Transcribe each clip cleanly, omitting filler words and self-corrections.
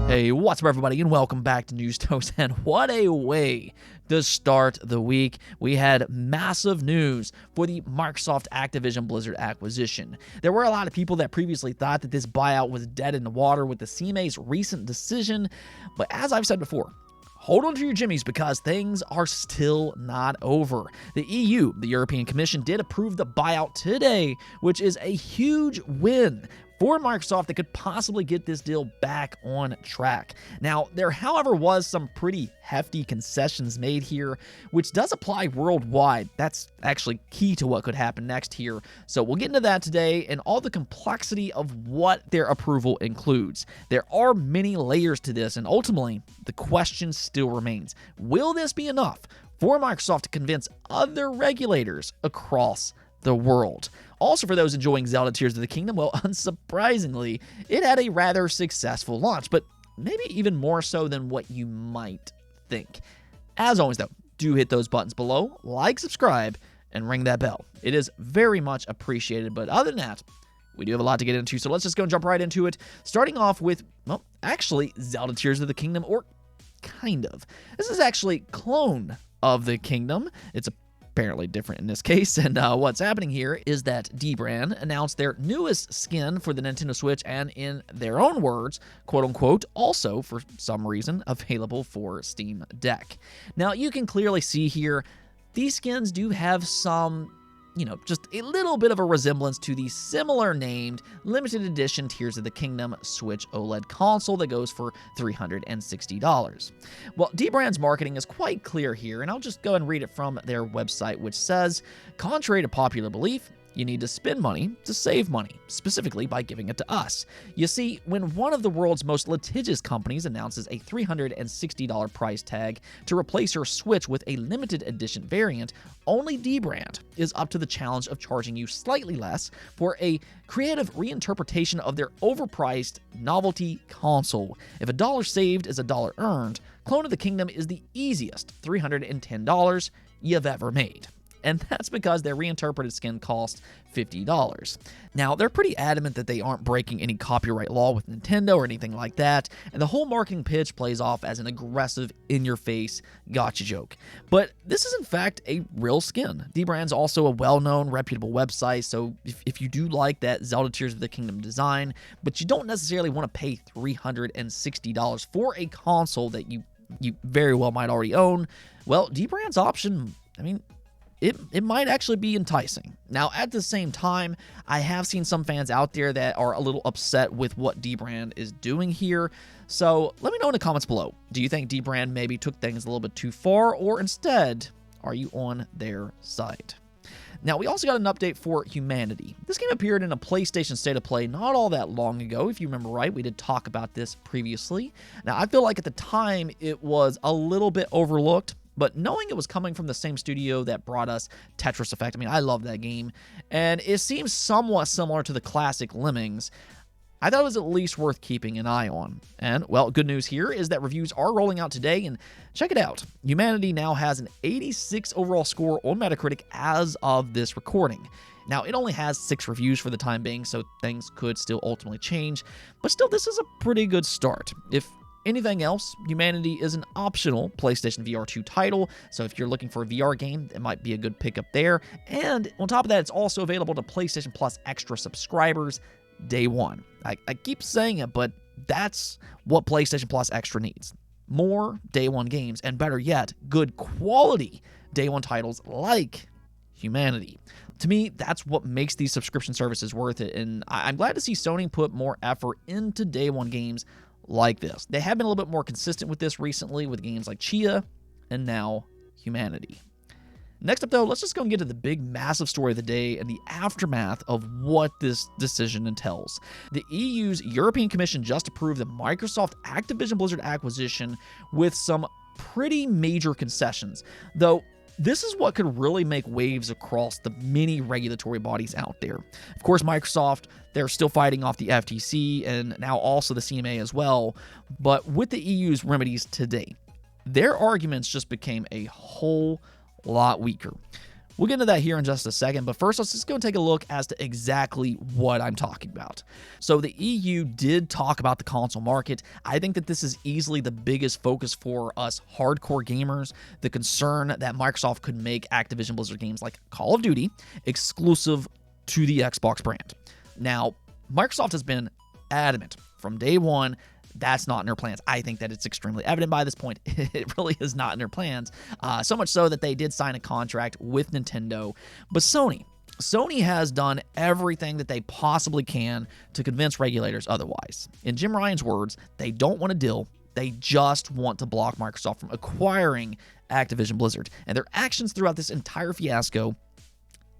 Hey, what's up everybody, and welcome back to News Toast. And what a way to start the week. We had massive news for the Microsoft Activision Blizzard acquisition. There were a lot of people that previously thought that this buyout was dead in the water with the CMA's recent decision, but as I've said before, hold on to your jimmies because things are still not over. The EU, the European Commission, did approve the buyout today, which is a huge win for Microsoft that could possibly get this deal back on track. Now, there, however, was some pretty hefty concessions made here, which does apply worldwide. That's actually key to what could happen next here. So we'll get into that today and all the complexity of what their approval includes. There are many layers to this, and ultimately, the question still remains. Will this be enough for Microsoft to convince other regulators across the world? Also, for those enjoying Zelda Tears of the Kingdom, well, unsurprisingly, it had a rather successful launch, but maybe even more so than what you might think. As always, though, do hit those buttons below, like, subscribe, and ring that bell. It is very much appreciated, but other than that, we do have a lot to get into, so let's just go and jump right into it, starting off with, well, actually, Zelda Tears of the Kingdom, or kind of. This is actually Clone of the Kingdom. It's apparently different in this case, and what's happening here is that Dbrand announced their newest skin for the Nintendo Switch, and in their own words, quote-unquote, also, for some reason, available for Steam Deck. Now, you can clearly see here, these skins do have some, just a little bit of a resemblance to the similar named limited edition Tears of the Kingdom Switch OLED console that goes for $360. Well, Dbrand's marketing is quite clear here, and I'll just go and read it from their website, which says, contrary to popular belief, you need to spend money to save money, specifically by giving it to us. You see, when one of the world's most litigious companies announces a $360 price tag to replace your Switch with a limited edition variant, only Dbrand is up to the challenge of charging you slightly less for a creative reinterpretation of their overpriced novelty console. If a dollar saved is a dollar earned, Clone of the Kingdom is the easiest $310 you've ever made. And that's because their reinterpreted skin cost $50. Now, they're pretty adamant that they aren't breaking any copyright law with Nintendo or anything like that, and the whole marketing pitch plays off as an aggressive, in-your-face gotcha joke. But this is, in fact, a real skin. Dbrand's also a well-known, reputable website, so if you do like that Zelda Tears of the Kingdom design, but you don't necessarily want to pay $360 for a console that you very well might already own, well, Dbrand's option, it might actually be enticing. Now, at the same time, I have seen some fans out there that are a little upset with what Dbrand is doing here. So let me know in the comments below. Do you think Dbrand maybe took things a little bit too far, or instead, are you on their side? Now, we also got an update for Humanity. This game appeared in a PlayStation State of Play not all that long ago. If you remember right, we did talk about this previously. Now, I feel like at the time, it was a little bit overlooked. But knowing it was coming from the same studio that brought us Tetris Effect, I love that game, and it seems somewhat similar to the classic Lemmings, I thought it was at least worth keeping an eye on. And, well, good news here is that reviews are rolling out today, and check it out. Humanity now has an 86 overall score on Metacritic as of this recording. Now, it only has 6 reviews for the time being, so things could still ultimately change, but still, this is a pretty good start. If anything else, Humanity is an optional PlayStation VR 2 title, so if you're looking for a VR game, it might be a good pickup there. And on top of that, it's also available to PlayStation Plus Extra subscribers day one. I keep saying it, but that's what PlayStation Plus Extra needs. More day one games, and better yet, good quality day one titles like Humanity. To me, that's what makes these subscription services worth it, and I'm glad to see Sony put more effort into day one games like this. They have been a little bit more consistent with this recently with games like Chia and now Humanity. Next up, though, let's just go and get to the big, massive story of the day and the aftermath of what this decision entails. The EU's European Commission just approved the Microsoft Activision Blizzard acquisition with some pretty major concessions, though this is what could really make waves across the many regulatory bodies out there. Of course, Microsoft, they're still fighting off the FTC and now also the CMA as well, but with the EU's remedies today, their arguments just became a whole lot weaker. We'll get into that here in just a second, but first let's just go and take a look as to exactly what I'm talking about. So the EU did talk about the console market. I think that this is easily the biggest focus for us hardcore gamers, the concern that Microsoft could make Activision Blizzard games like Call of Duty exclusive to the Xbox brand. Now, Microsoft has been adamant from day one that's not in their plans. I think that it's extremely evident by this point. It really is not in their plans. So much so that they did sign a contract with Nintendo. But Sony has done everything that they possibly can to convince regulators otherwise. In Jim Ryan's words, they don't want a deal. They just want to block Microsoft from acquiring Activision Blizzard. And their actions throughout this entire fiasco,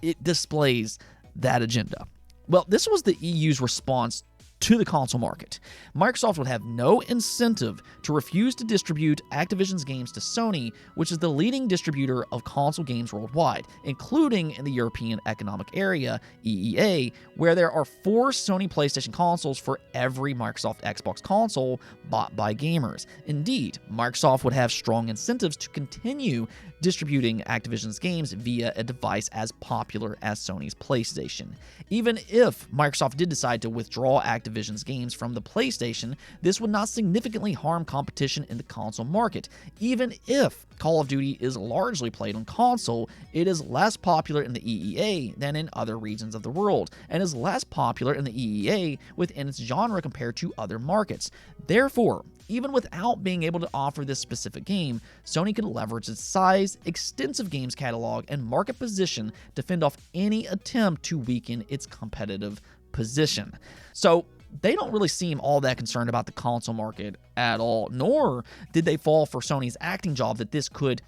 it displays that agenda. Well, this was the EU's response to the console market. Microsoft would have no incentive to refuse to distribute Activision's games to Sony, which is the leading distributor of console games worldwide, including in the European Economic Area, EEA, where there are 4 Sony PlayStation consoles for every Microsoft Xbox console bought by gamers. Indeed, Microsoft would have strong incentives to continue distributing Activision's games via a device as popular as Sony's PlayStation. Even if Microsoft did decide to withdraw Activision's games from the PlayStation, this would not significantly harm competition in the console market. Even if Call of Duty is largely played on console, it is less popular in the EEA than in other regions of the world, and is less popular in the EEA within its genre compared to other markets. Therefore, even without being able to offer this specific game, Sony could leverage its size, extensive games catalog, and market position to fend off any attempt to weaken its competitive position. So they don't really seem all that concerned about the console market at all, nor did they fall for Sony's acting job that this could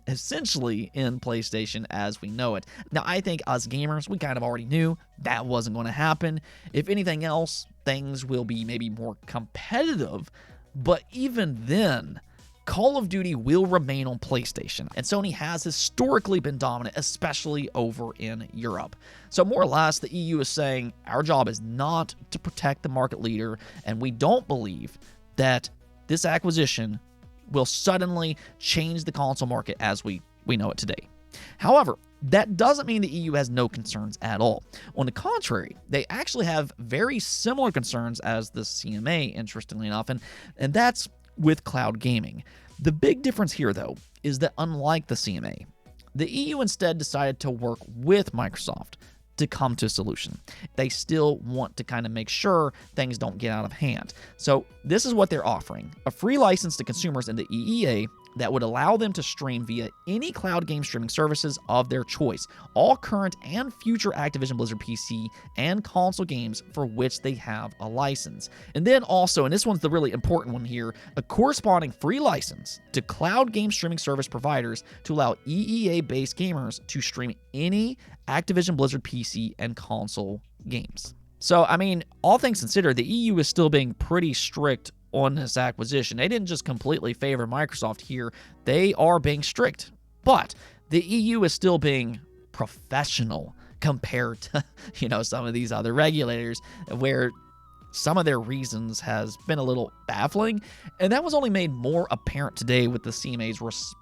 essentially end PlayStation as we know it. Now, I think us gamers, we kind of already knew that wasn't going to happen. If anything else, things will be maybe more competitive, but even then, Call of Duty will remain on PlayStation, and Sony has historically been dominant, especially over in Europe. So more or less, the EU is saying, our job is not to protect the market leader, and we don't believe that this acquisition will suddenly change the console market as we know it today. However, that doesn't mean the EU has no concerns at all. On the contrary, they actually have very similar concerns as the CMA, interestingly enough, and that's with cloud gaming. The big difference here, though, is that unlike the CMA, the EU instead decided to work with Microsoft to come to a solution. They still want to kind of make sure things don't get out of hand. So this is what they're offering: a free license to consumers in the EEA that would allow them to stream via any cloud game streaming services of their choice, all current and future Activision Blizzard PC and console games for which they have a license. And then also, and this one's the really important one here, a corresponding free license to cloud game streaming service providers to allow EEA-based gamers to stream any Activision Blizzard PC and console games. So, I mean, all things considered, the EU is still being pretty strict on this acquisition. They didn't just completely favor Microsoft here. They are being strict. But the EU is still being professional compared to, some of these other regulators, where some of their reasons has been a little baffling. And that was only made more apparent today with the CMA's response.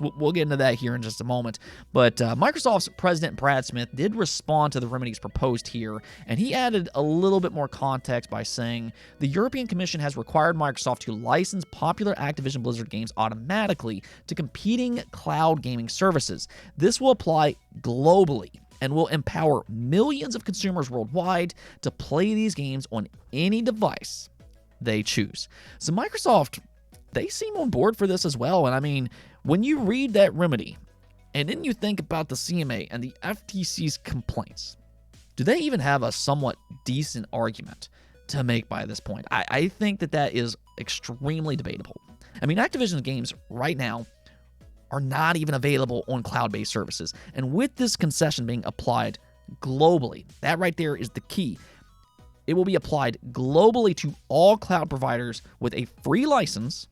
We'll get into that here in just a moment. But Microsoft's president, Brad Smith, did respond to the remedies proposed here, and he added a little bit more context by saying, the European Commission has required Microsoft to license popular Activision Blizzard games automatically to competing cloud gaming services. This will apply globally and will empower millions of consumers worldwide to play these games on any device they choose. So Microsoft, they seem on board for this as well. And I mean, when you read that remedy, and then you think about the CMA and the FTC's complaints, do they even have a somewhat decent argument to make by this point? I think that is extremely debatable. I mean, Activision's games right now are not even available on cloud-based services. And with this concession being applied globally, that right there is the key. It will be applied globally to all cloud providers with a free license.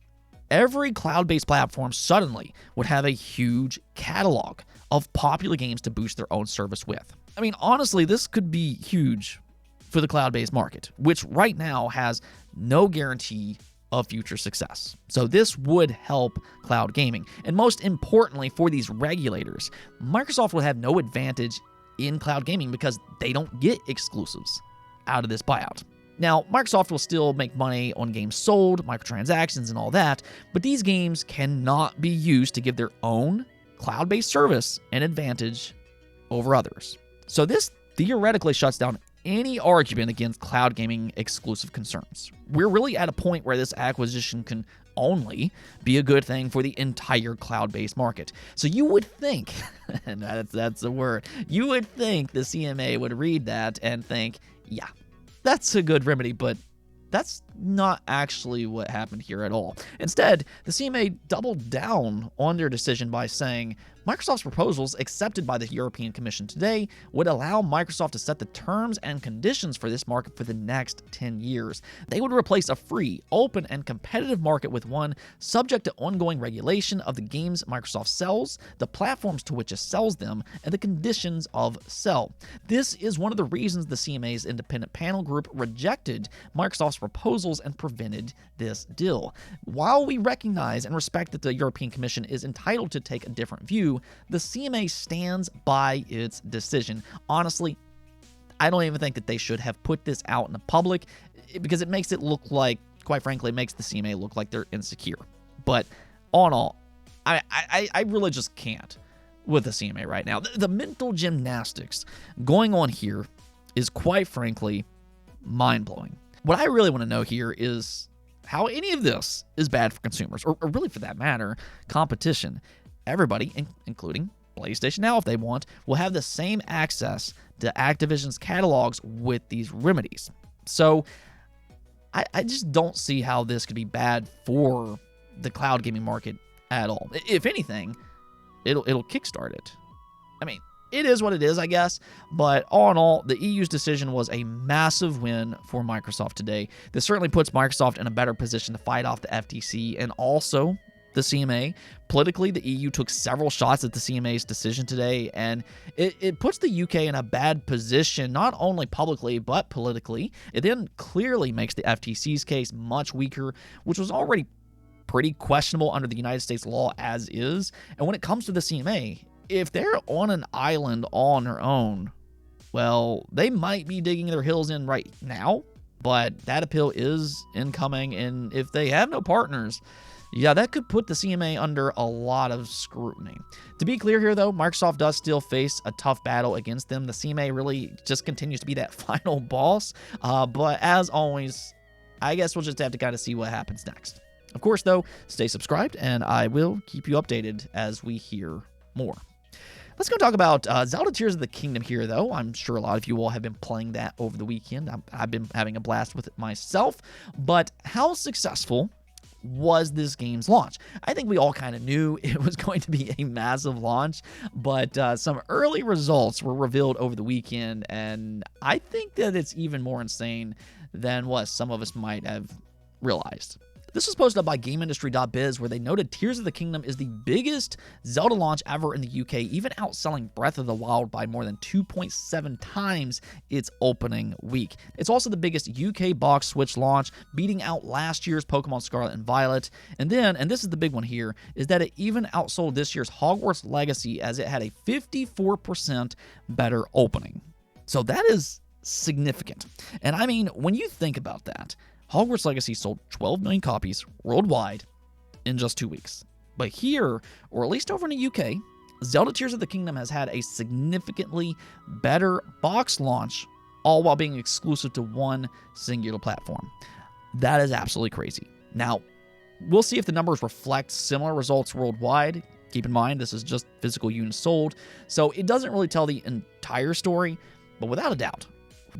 Every cloud-based platform suddenly would have a huge catalog of popular games to boost their own service with. I mean, honestly, this could be huge for the cloud-based market, which right now has no guarantee of future success. So this would help cloud gaming. And most importantly, for these regulators, Microsoft will have no advantage in cloud gaming because they don't get exclusives out of this buyout. Now, Microsoft will still make money on games sold, microtransactions, and all that, but these games cannot be used to give their own cloud-based service an advantage over others. So this theoretically shuts down any argument against cloud gaming exclusive concerns. We're really at a point where this acquisition can only be a good thing for the entire cloud-based market. So you would think, and that's a word, you would think the CMA would read that and think, yeah, that's a good remedy, but that's not actually what happened here at all. Instead, the CMA doubled down on their decision by saying Microsoft's proposals accepted by the European Commission today would allow Microsoft to set the terms and conditions for this market for the next 10 years. They would replace a free, open, and competitive market with one subject to ongoing regulation of the games Microsoft sells, the platforms to which it sells them, and the conditions of sale. This is one of the reasons the CMA's independent panel group rejected Microsoft's proposals and prevented this deal. While we recognize and respect that the European Commission is entitled to take a different view, the CMA stands by its decision. Honestly, I don't even think that they should have put this out in the public because it makes it look like, quite frankly, it makes the CMA look like they're insecure. But all in all, I really just can't with the CMA right now. The mental gymnastics going on here is, quite frankly, mind-blowing. What I really want to know here is how any of this is bad for consumers, or really for that matter, competition. Everybody, including PlayStation now if they want, will have the same access to Activision's catalogs with these remedies. So I just don't see how this could be bad for the cloud gaming market at all. If anything, it'll kickstart it. I mean, it is what it is, I guess, but all in all, the EU's decision was a massive win for Microsoft today. This certainly puts Microsoft in a better position to fight off the FTC and also the CMA. Politically, the EU took several shots at the CMA's decision today, and it puts the UK in a bad position, not only publicly, but politically. It then clearly makes the FTC's case much weaker, which was already pretty questionable under the United States law as is. And when it comes to the CMA, if they're on an island all on their own, well, they might be digging their heels in right now, but that appeal is incoming, and if they have no partners, yeah, that could put the CMA under a lot of scrutiny. To be clear here, though, Microsoft does still face a tough battle against them. The CMA really just continues to be that final boss. But as always, I guess we'll just have to kind of see what happens next. Of course, though, stay subscribed, and I will keep you updated as we hear more. Let's go talk about Zelda Tears of the Kingdom here, though. I'm sure a lot of you all have been playing that over the weekend. I've been having a blast with it myself. But how successful was this game's launch? I think we all kind of knew it was going to be a massive launch, but some early results were revealed over the weekend, and I think that it's even more insane than what some of us might have realized. This was posted up by GameIndustry.biz, where they noted Tears of the Kingdom is the biggest Zelda launch ever in the UK, even outselling Breath of the Wild by more than 2.7 times its opening week. It's also the biggest UK box Switch launch, beating out last year's Pokemon Scarlet and Violet. And then, and this is the big one here, is that it even outsold this year's Hogwarts Legacy, as it had a 54% better opening. So that is significant. And I mean, when you think about that, Hogwarts Legacy sold 12 million copies worldwide in just 2 weeks. But here, or at least over in the UK, Zelda Tears of the Kingdom has had a significantly better box launch, all while being exclusive to one singular platform. That is absolutely crazy. Now, we'll see if the numbers reflect similar results worldwide. Keep in mind, this is just physical units sold, so it doesn't really tell the entire story, but without a doubt,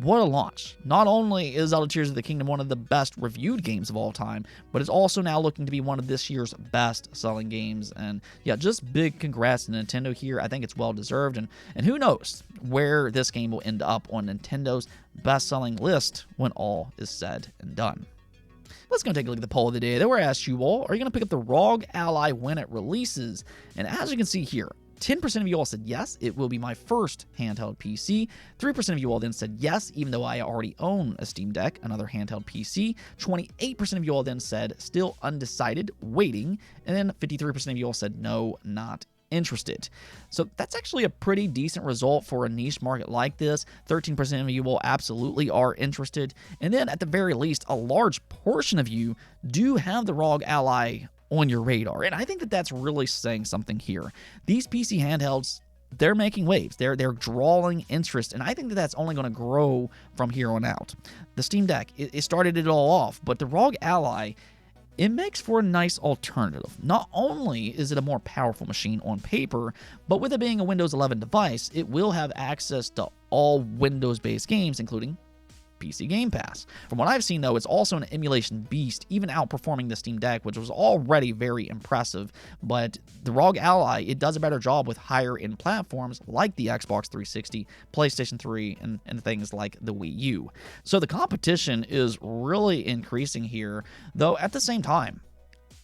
what a launch. Not only is Zelda Tears of the Kingdom one of the best reviewed games of all time, but it's also now looking to be one of this year's best-selling games. And yeah, just big congrats to Nintendo here. I think it's well-deserved. And who knows where this game will end up on Nintendo's best-selling list when all is said and done. Let's go take a look at the poll of the day. They were asked you all, are you going to pick up the ROG Ally when it releases? And as you can see here, 10% of you all said yes, it will be my first handheld PC. 3% of you all then said yes, even though I already own a Steam Deck, another handheld PC. 28% of you all then said still undecided, waiting. And then 53% of you all said no, not interested. So that's actually a pretty decent result for a niche market like this. 13% of you all absolutely are interested. And then at the very least, a large portion of you do have the ROG Ally on your radar. And I think that that's really saying something here. These PC handhelds, they're making waves. They're drawing interest, and I think that that's only going to grow from here on out. The Steam Deck, it started it all off, but the ROG Ally, it makes for a nice alternative. Not only is it a more powerful machine on paper, but with it being a Windows 11 device, it will have access to all Windows-based games, including PC Game Pass. From what I've seen, though, it's also an emulation beast, even outperforming the Steam Deck, which was already very impressive. But the ROG Ally, it does a better job with higher-end platforms like the Xbox 360, PlayStation 3, and things like the Wii U. So the competition is really increasing here, though at the same time,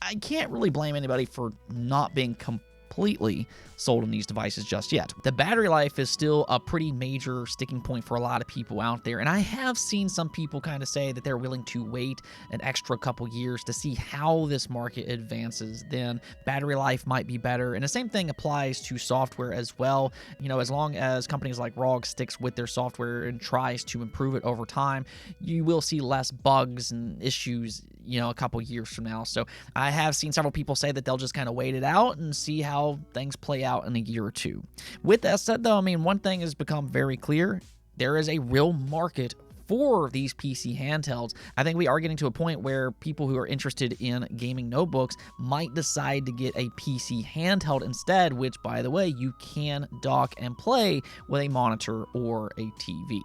I can't really blame anybody for not being completely sold on these devices just yet. The battery life is still a pretty major sticking point for a lot of people out there, and I have seen some people kind of say that they're willing to wait an extra couple years to see how this market advances. Then battery life might be better, and the same thing applies to software as well. You know, as long as companies like ROG sticks with their software and tries to improve it over time, you will see less bugs and issues, you know, a couple years from now. So I have seen several people say that they'll just kind of wait it out and see how things play out in a year or two. With that said, though, I mean, one thing has become very clear. There is a real market for these PC handhelds. I think we are getting to a point where people who are interested in gaming notebooks might decide to get a PC handheld instead, which, by the way, you can dock and play with a monitor or a TV.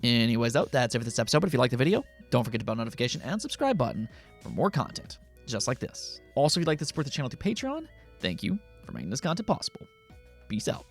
Anyways, though, that's it for this episode. But if you like the video, don't forget the bell notification and subscribe button for more content just like this. Also, if you'd like to support the channel through Patreon, thank you for making this content possible. Peace out.